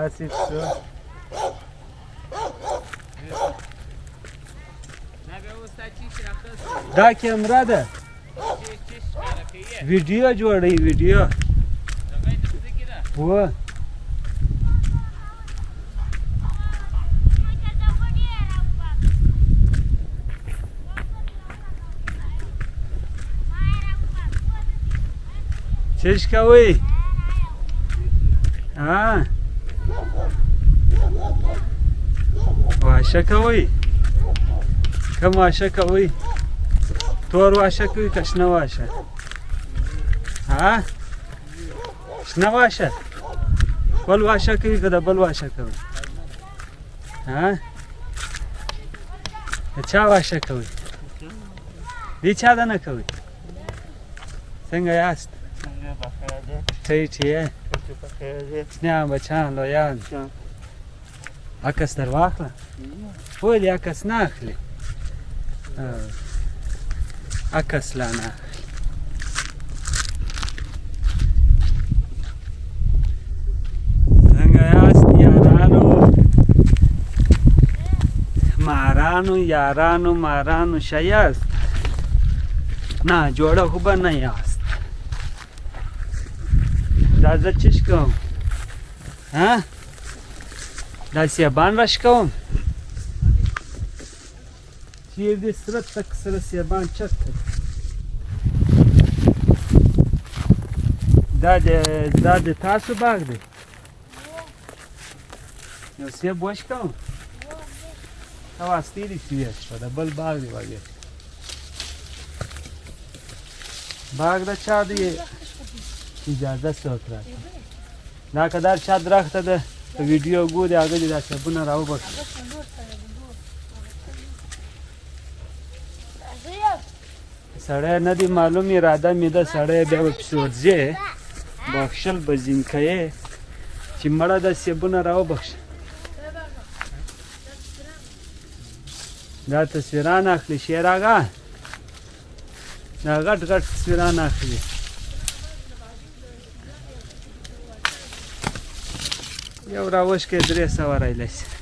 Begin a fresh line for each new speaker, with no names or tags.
داسې څه دا کیمره ده ویډیو جوړوي ویډیو هو چش کوي واشه کوي کوم واشه کوي تور واشه کوي که شنه واشه شنه واشه بل واشه کوي که د بل واشه کوي د چا واشه کوي دی چا ده نه کوي څنګه یاست ټیټ یې نه بچیان لویان عکس در واخله ولې عکس نه اخلي عکس لا نه اخلي څنګه یاست یارانو مارانو یارانو مارانو ښه یاست نه جوړه خو به نه یاست دا زه چش کوم دا سیبان رش کوم چیر دی سره تک سره سیبان چک دا د تاسو باغ دی یو سیب وش کوم هواستی دی سویش په د بل باغ دی وګیر باغ د چا دی اجازه څوک راکړي دا که دا چا درخته ده په ویډیو ګوري هغه دې دا سیبونه راوبخښي سړی نه دی معلوم اراده مې ده سړی بیا به پسې ورځې بخښل به ځین کوې چې مړه ده سیبونه راوبخښه دا تصویران اخلي شیر آغا دا غټ غټ تصویران اخلي یو راوښکې 300 رایلی شي